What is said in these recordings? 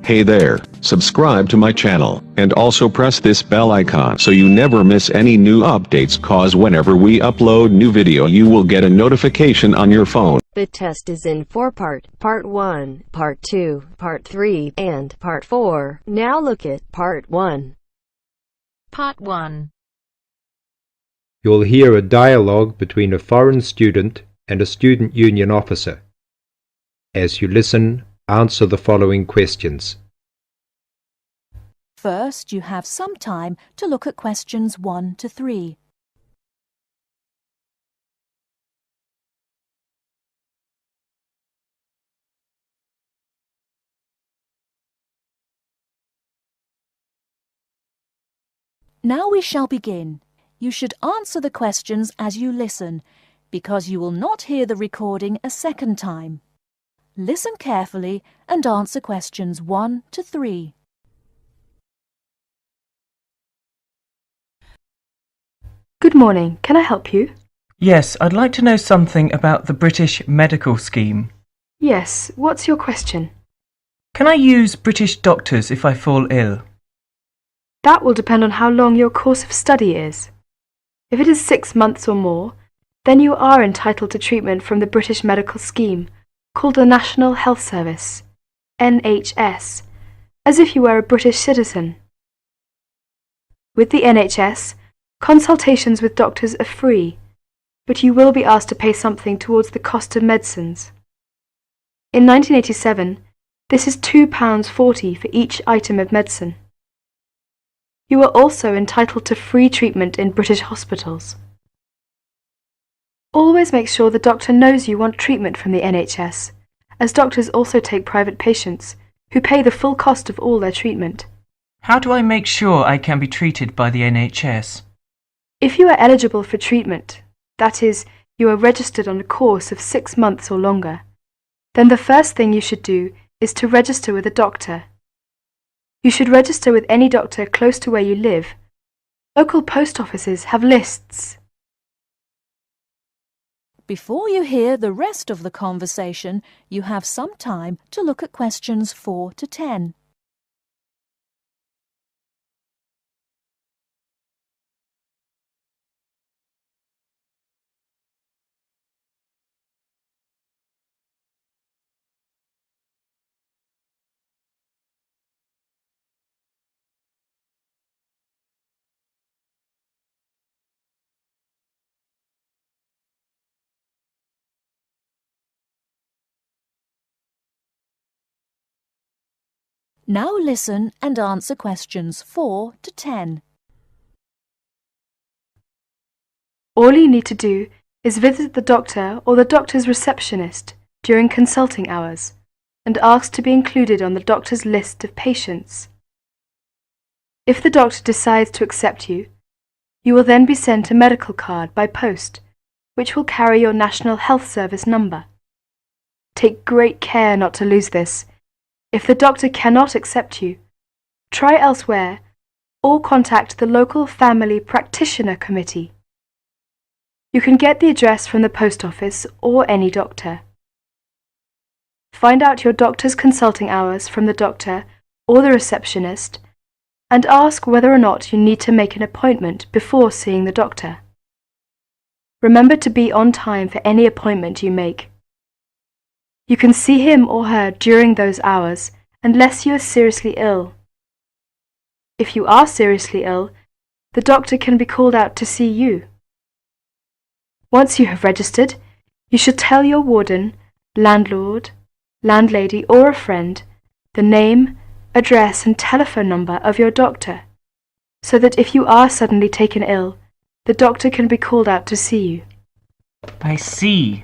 Hey there, subscribe to my channel, and also press this bell icon so you never miss any new updates, cause whenever we upload new video you will get a notification on your phone. The test is in 4 parts, Part 1, Part 2, Part 3, and Part 4. Now look at Part 1. Part 1. You'll hear a dialogue between a foreign student and a student union officer. As you listen, answer the following questions. First, you have some time to look at questions 1 to 3. Now we shall begin. You should answer the questions as you listen, because you will not hear the recording a second time. Listen carefully and answer questions 1 to 3. Good morning. Can I help you? Yes, I'd like to know something about the British medical scheme. Yes. What's your question? Can I use British doctors if I fall ill? That will depend on how long your course of study is. If it is 6 months or more, then you are entitled to treatment from the British medical scheme, called the National Health Service, NHS, as if you were a British citizen. With the NHS, consultations with doctors are free, but you will be asked to pay something towards the cost of medicines. In 1987, this is £2.40 for each item of medicine. You are also entitled to free treatment in British hospitals. Always make sure the doctor knows you want treatment from the NHS, as doctors also take private patients, who pay the full cost of all their treatment. How do I make sure I can be treated by the NHS? If you are eligible for treatment, that is, you are registered on a course of 6 months or longer, then the first thing you should do is to register with a doctor. You should register with any doctor close to where you live. Local post offices have lists. Before you hear the rest of the conversation, you have some time to look at questions 4 to 10. Now listen and answer questions 4 to 10. All you need to do is visit the doctor or the doctor's receptionist during consulting hours and ask to be included on the doctor's list of patients. If the doctor decides to accept you, you will then be sent a medical card by post, which will carry your National Health Service number. Take great care not to lose this. If the doctor cannot accept you, try elsewhere or contact the local family practitioner committee. You can get the address from the post office or any doctor. Find out your doctor's consulting hours from the doctor or the receptionist and ask whether or not you need to make an appointment before seeing the doctor. Remember to be on time for any appointment you make. You can see him or her during those hours unless you are seriously ill. If you are seriously ill, the doctor can be called out to see you. Once you have registered, you should tell your warden, landlord, landlady or a friend the name, address and telephone number of your doctor, so that if you are suddenly taken ill, the doctor can be called out to see you. I see.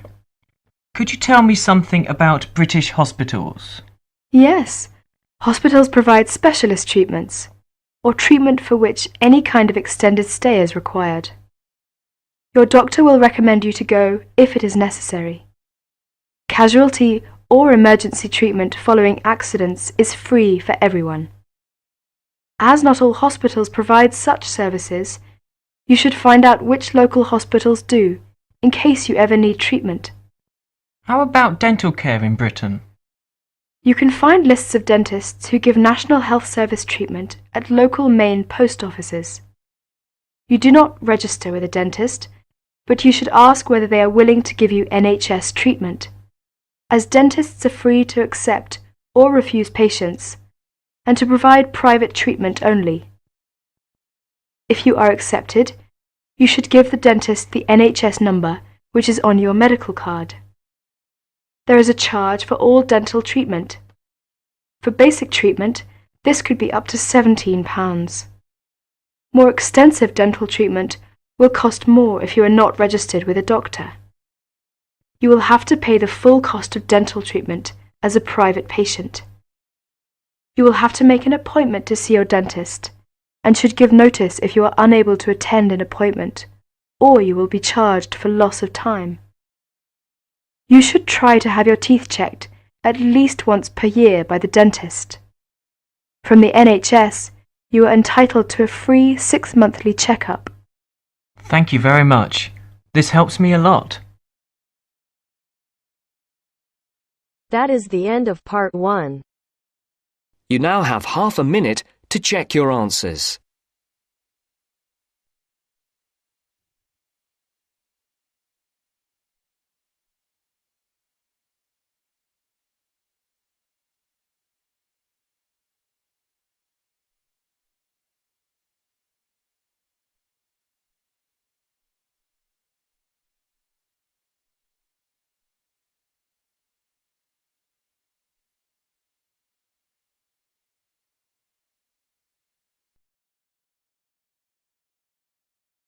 Could you tell me something about British hospitals? Yes, hospitals provide specialist treatments, or treatment for which any kind of extended stay is required. Your doctor will recommend you to go if it is necessary. Casualty or emergency treatment following accidents is free for everyone. As not all hospitals provide such services, you should find out which local hospitals do, in case you ever need treatment. How about dental care in Britain? You can find lists of dentists who give National Health Service treatment at local Maine post offices. You do not register with a dentist, but you should ask whether they are willing to give you NHS treatment, as dentists are free to accept or refuse patients, and to provide private treatment only. If you are accepted, you should give the dentist the NHS number which is on your medical card. There is a charge for all dental treatment. For basic treatment, this could be up to £17. More extensive dental treatment will cost more if you are not registered with a doctor. You will have to pay the full cost of dental treatment as a private patient. You will have to make an appointment to see your dentist and should give notice if you are unable to attend an appointment, or you will be charged for loss of time. You should try to have your teeth checked at least once per year by the dentist. From the NHS, you are entitled to a free 6-monthly checkup. Thank you very much. This helps me a lot. That is the end of part 1. You now have half a minute to check your answers.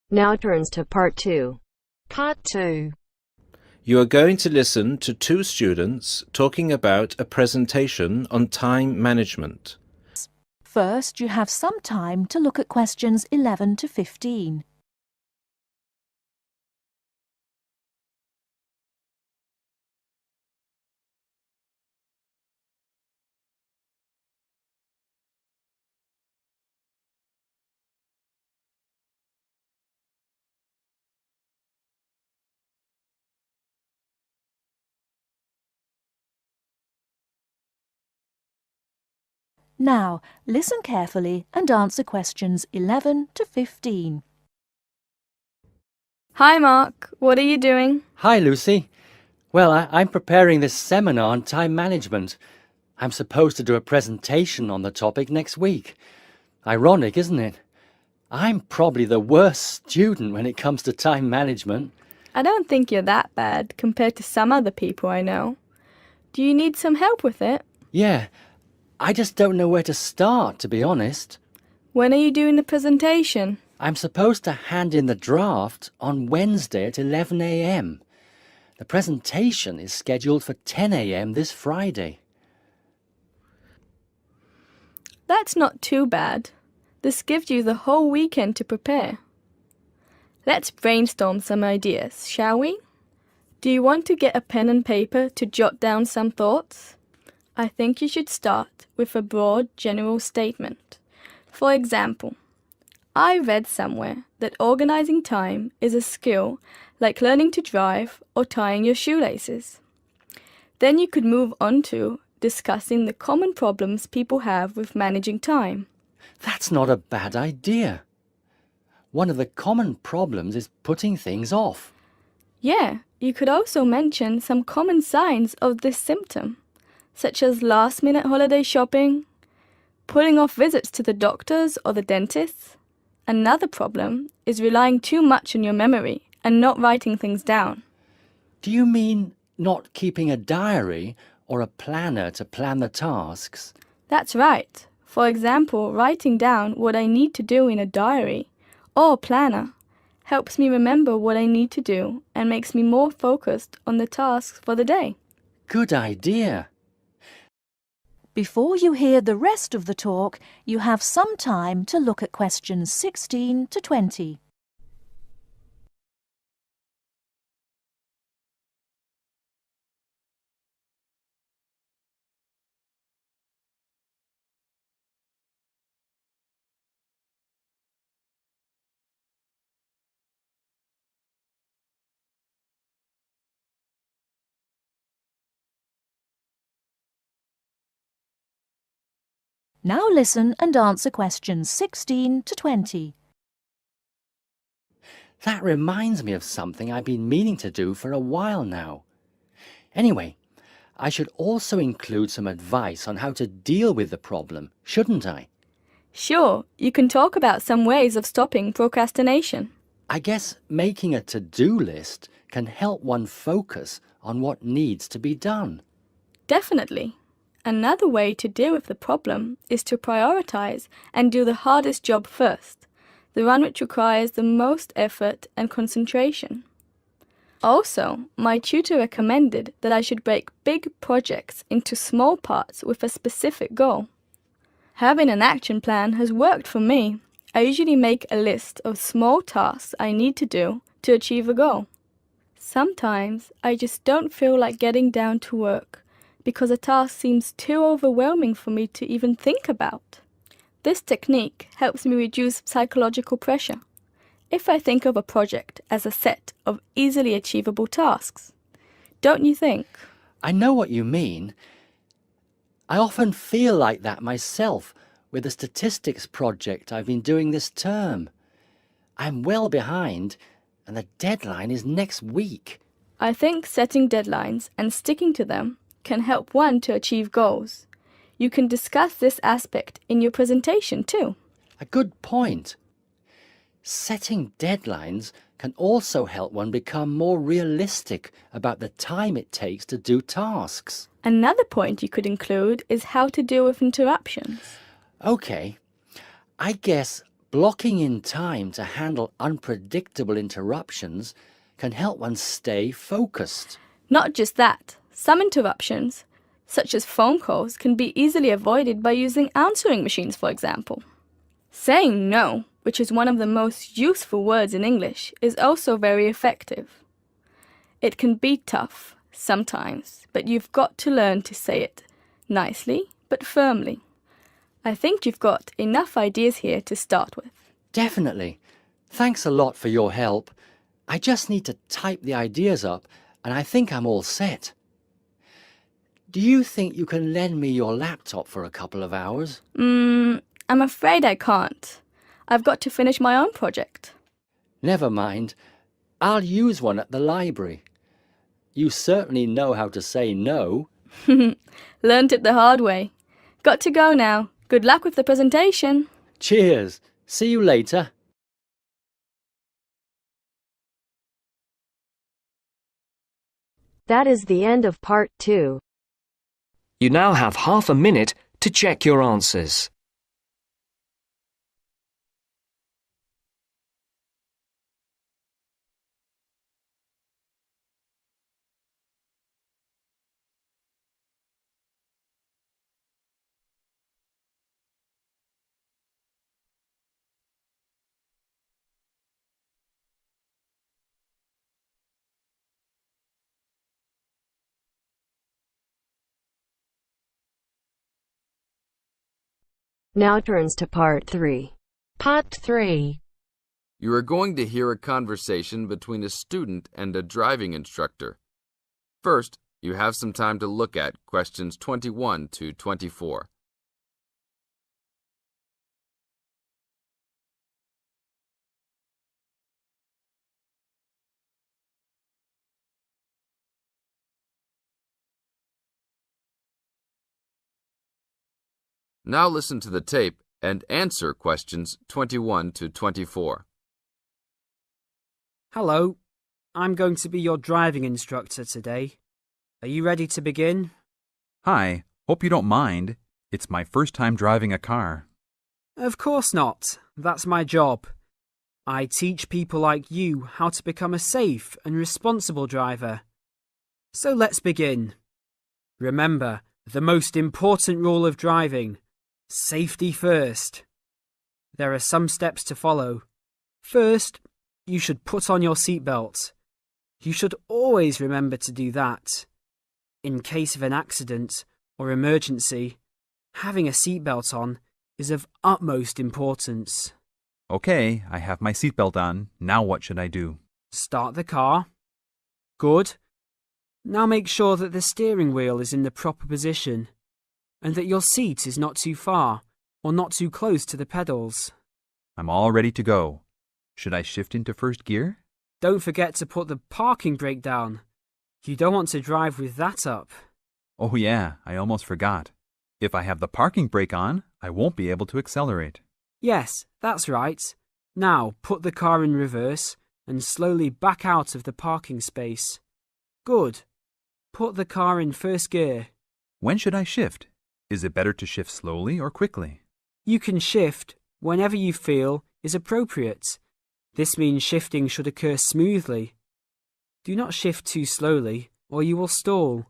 Now turns to part 2. Part 2. You are going to listen to two students talking about a presentation on time management. First, you have some time to look at questions 11 to 15. Now, listen carefully and answer questions 11 to 15. Hi Mark, what are you doing? Hi Lucy. Well, I'm preparing this seminar on time management. I'm supposed to do a presentation on the topic next week. Ironic, isn't it? I'm probably the worst student when it comes to time management. I don't think you're that bad compared to some other people I know. Do you need some help with it? Yeah, I just don't know where to start, to be honest. When are you doing the presentation? I'm supposed to hand in the draft on Wednesday at 11 a.m. The presentation is scheduled for 10 a.m. this Friday. That's not too bad. This gives you the whole weekend to prepare. Let's brainstorm some ideas, shall we? Do you want to get a pen and paper to jot down some thoughts? I think you should start with a broad general statement. For example, I read somewhere that organizing time is a skill like learning to drive or tying your shoelaces. Then you could move on to discussing the common problems people have with managing time. That's not a bad idea. One of the common problems is putting things off. Yeah, you could also mention some common signs of this symptom, such as last-minute holiday shopping, putting off visits to the doctors or the dentists. Another problem is relying too much on your memory and not writing things down. Do you mean not keeping a diary or a planner to plan the tasks? That's right. For example, writing down what I need to do in a diary or planner helps me remember what I need to do and makes me more focused on the tasks for the day. Good idea. Before you hear the rest of the talk, you have some time to look at questions 16 to 20. Now listen and answer questions 16 to 20. That reminds me of something I've been meaning to do for a while now. Anyway, I should also include some advice on how to deal with the problem, shouldn't I? Sure, you can talk about some ways of stopping procrastination. I guess making a to-do list can help one focus on what needs to be done. Definitely. Another way to deal with the problem is to prioritize and do the hardest job first, the one which requires the most effort and concentration. Also, my tutor recommended that I should break big projects into small parts with a specific goal. Having an action plan has worked for me. I usually make a list of small tasks I need to do to achieve a goal. Sometimes I just don't feel like getting down to work because a task seems too overwhelming for me to even think about. This technique helps me reduce psychological pressure if I think of a project as a set of easily achievable tasks. Don't you think? I know what you mean. I often feel like that myself with the statistics project I've been doing this term. I'm well behind and the deadline is next week. I think setting deadlines and sticking to them can help one to achieve goals. You can discuss this aspect in your presentation too. A good point. Setting deadlines can also help one become more realistic about the time it takes to do tasks. Another point you could include is how to deal with interruptions. Okay, I guess blocking in time to handle unpredictable interruptions can help one stay focused. Not just that, some interruptions, such as phone calls, can be easily avoided by using answering machines, for example. Saying no, which is one of the most useful words in English, is also very effective. It can be tough sometimes, but you've got to learn to say it nicely but firmly. I think you've got enough ideas here to start with. Definitely. Thanks a lot for your help. I just need to type the ideas up and I think I'm all set. Do you think you can lend me your laptop for a couple of hours? I'm afraid I can't. I've got to finish my own project. Never mind. I'll use one at the library. You certainly know how to say no. Learned it the hard way. Got to go now. Good luck with the presentation. Cheers. See you later. That is the end of part 2. You now have half a minute to check your answers. Now turns to part 3. Part 3. You are going to hear a conversation between a student and a driving instructor. First, you have some time to look at questions 21 to 24. Now listen to the tape and answer questions 21 to 24. Hello, I'm going to be your driving instructor today. Are you ready to begin? Hi, hope you don't mind. It's my first time driving a car. Of course not. That's my job. I teach people like you how to become a safe and responsible driver. So let's begin. Remember, the most important rule of driving: safety first. There are some steps to follow. First, you should put on your seatbelt. You should always remember to do that. In case of an accident or emergency, having a seatbelt on is of utmost importance. Okay, I have my seatbelt on. Now what should I do? Start the car. Good. Now make sure that the steering wheel is in the proper position and that your seat is not too far or not too close to the pedals. I'm all ready to go. Should I shift into first gear? Don't forget to put the parking brake down. You don't want to drive with that up. Oh yeah, I almost forgot. If I have the parking brake on, I won't be able to accelerate. Yes, that's right. Now put the car in reverse and slowly back out of the parking space. Good. Put the car in first gear. When should I shift? Is it better to shift slowly or quickly? You can shift whenever you feel is appropriate. This means shifting should occur smoothly. Do not shift too slowly or you will stall.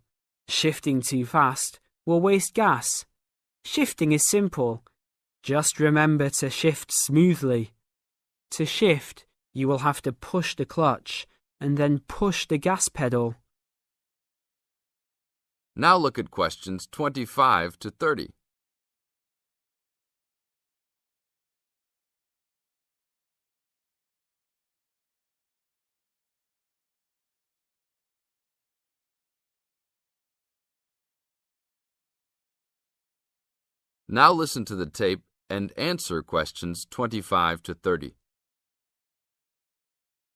Shifting too fast will waste gas. Shifting is simple. Just remember to shift smoothly. To shift, you will have to push the clutch and then push the gas pedal. Now look at questions 25 to 30. Now listen to the tape and answer questions 25 to 30.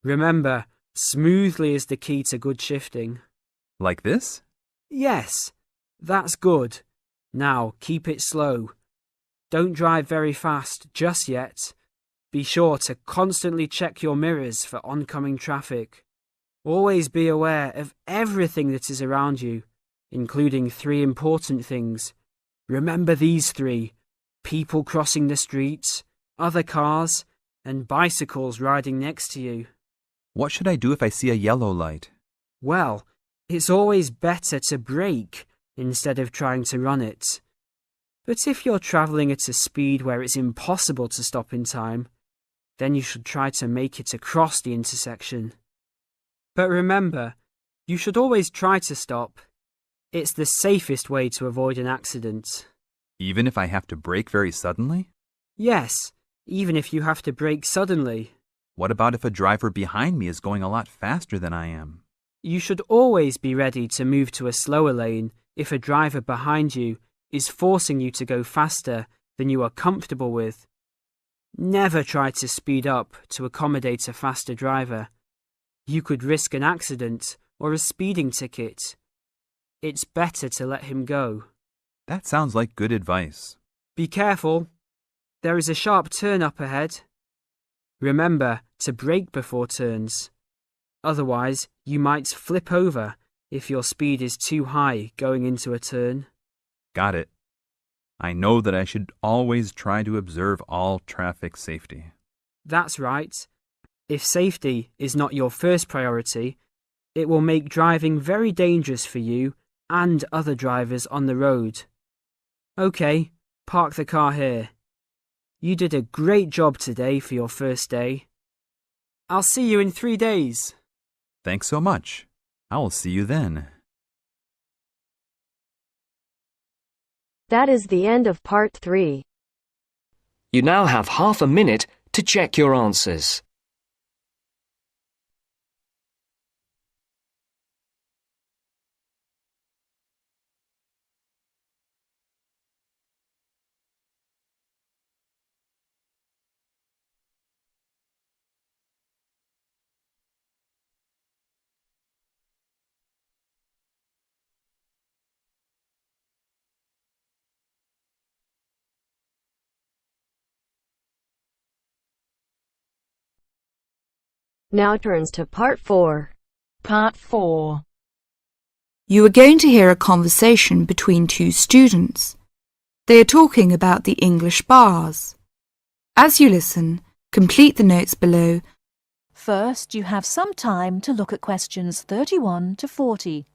Remember, smoothly is the key to good shifting. Like this? Yes, that's good. Now keep it slow. Don't drive very fast just yet. Be sure to constantly check your mirrors for oncoming traffic. Always be aware of everything that is around you, including 3 important things. Remember these 3: people crossing the streets, other cars, and bicycles riding next to you. What should I do if I see a yellow light? Well, it's always better to brake instead of trying to run it. But if you're travelling at a speed where it's impossible to stop in time, then you should try to make it across the intersection. But remember, you should always try to stop. It's the safest way to avoid an accident. Even if I have to brake very suddenly? Yes, even if you have to brake suddenly. What about if a driver behind me is going a lot faster than I am? You should always be ready to move to a slower lane if a driver behind you is forcing you to go faster than you are comfortable with. Never try to speed up to accommodate a faster driver. You could risk an accident or a speeding ticket. It's better to let him go. That sounds like good advice. Be careful. There is a sharp turn up ahead. Remember to brake before turns. Otherwise, you might flip over if your speed is too high going into a turn. Got it. I know that I should always try to observe all traffic safety. That's right. If safety is not your first priority, it will make driving very dangerous for you and other drivers on the road. Okay, park the car here. You did a great job today for your first day. I'll see you in 3 days. Thanks so much. I will see you then. That is the end of part 3. You now have half a minute to check your answers. Now turns to part 4. Part 4. You are going to hear a conversation between 2 students. They are talking about the English bars. As you listen, complete the notes below. First, you have some time to look at questions 31 to 40.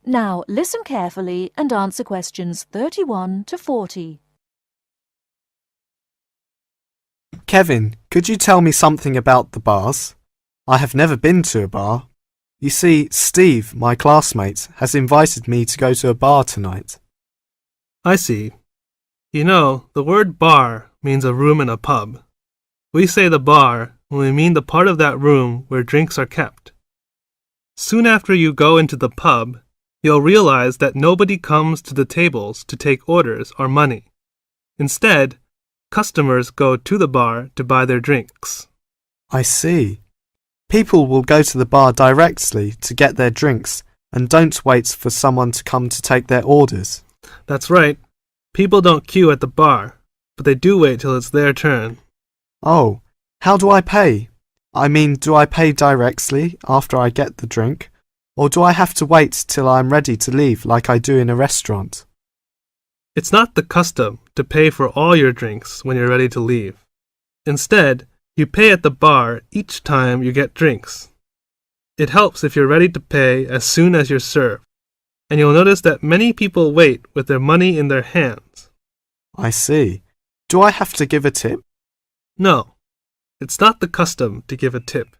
Now listen carefully and answer questions 31 to 40. Kevin, could you tell me something about the bars? I have never been to a bar. You see, Steve, my classmate, has invited me to go to a bar tonight. I see. You know, the word bar means a room in a pub. We say the bar when we mean the part of that room where drinks are kept. Soon after you go into the pub, you'll realize that nobody comes to the tables to take orders or money. Instead, customers go to the bar to buy their drinks. I see. People will go to the bar directly to get their drinks and don't wait for someone to come to take their orders. That's right. People don't queue at the bar, but they do wait till it's their turn. Oh, how do I pay? I mean, do I pay directly after I get the drink, or do I have to wait till I'm ready to leave like I do in a restaurant? It's not the custom to pay for all your drinks when you're ready to leave. Instead, you pay at the bar each time you get drinks. It helps if you're ready to pay as soon as you're served, and you'll notice that many people wait with their money in their hands. I see. Do I have to give a tip? No, it's not the custom to give a tip.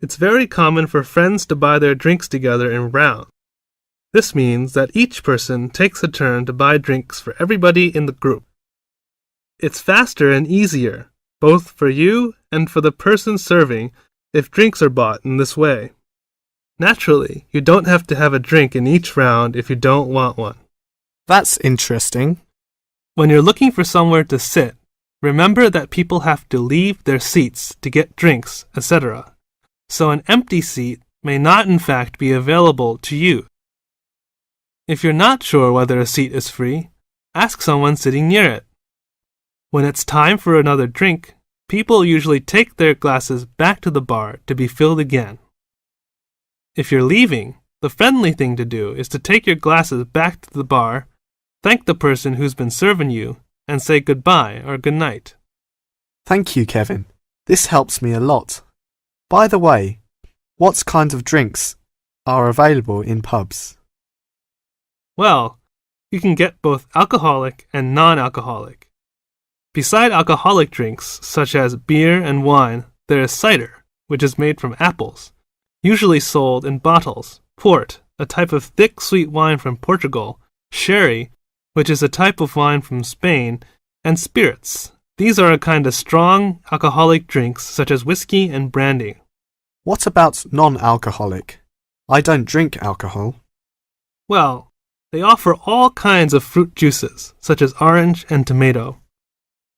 It's very common for friends to buy their drinks together in rounds. This means that each person takes a turn to buy drinks for everybody in the group. It's faster and easier, both for you and for the person serving, if drinks are bought in this way. Naturally, you don't have to have a drink in each round if you don't want one. That's interesting. When you're looking for somewhere to sit, remember that people have to leave their seats to get drinks, etc. So an empty seat may not in fact be available to you. If you're not sure whether a seat is free, ask someone sitting near it. When it's time for another drink, people usually take their glasses back to the bar to be filled again. If you're leaving, the friendly thing to do is to take your glasses back to the bar, thank the person who's been serving you, and say goodbye or good night. Thank you, Kevin. This helps me a lot. By the way, what kind of drinks are available in pubs? Well, you can get both alcoholic and non-alcoholic. Beside alcoholic drinks, such as beer and wine, there is cider, which is made from apples, usually sold in bottles, port, a type of thick sweet wine from Portugal, sherry, which is a type of wine from Spain, and spirits. These are a kind of strong alcoholic drinks such as whiskey and brandy. What about non-alcoholic? I don't drink alcohol. Well, they offer all kinds of fruit juices, such as orange and tomato.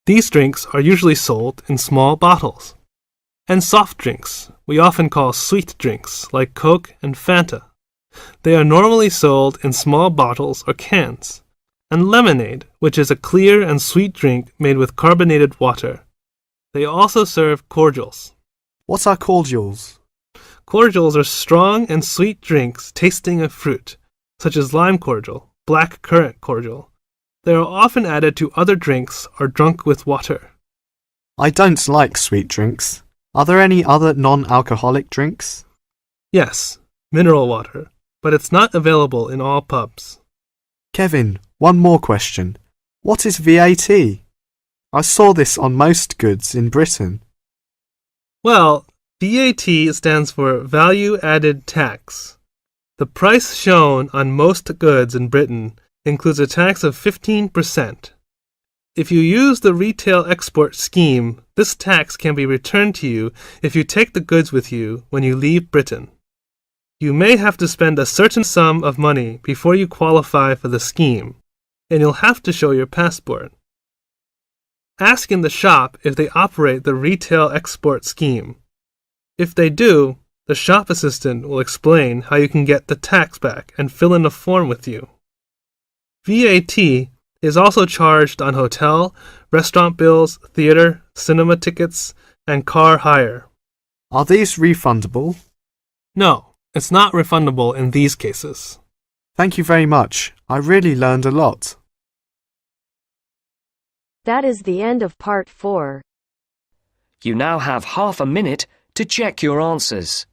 These drinks are usually sold in small bottles. And soft drinks, we often call sweet drinks, like Coke and Fanta. They are normally sold in small bottles or cans. And lemonade, which is a clear and sweet drink made with carbonated water. They also serve cordials. What are cordials? Cordials are strong and sweet drinks tasting of fruit, such as lime cordial, black currant cordial. They are often added to other drinks or drunk with water. I don't like sweet drinks. Are there any other non-alcoholic drinks? Yes, mineral water, but it's not available in all pubs. Kevin, one more question. What is VAT? I saw this on most goods in Britain. Well, VAT stands for Value Added Tax. The price shown on most goods in Britain includes a tax of 15%. If you use the retail export scheme, this tax can be returned to you if you take the goods with you when you leave Britain. You may have to spend a certain sum of money before you qualify for the scheme, and you'll have to show your passport. Ask in the shop if they operate the retail export scheme. If they do, the shop assistant will explain how you can get the tax back and fill in a form with you. VAT is also charged on hotel, restaurant bills, theater, cinema tickets, and car hire. Are these refundable? No, it's not refundable in these cases. Thank you very much. I really learned a lot. That is the end of part 4. You now have half a minute to check your answers.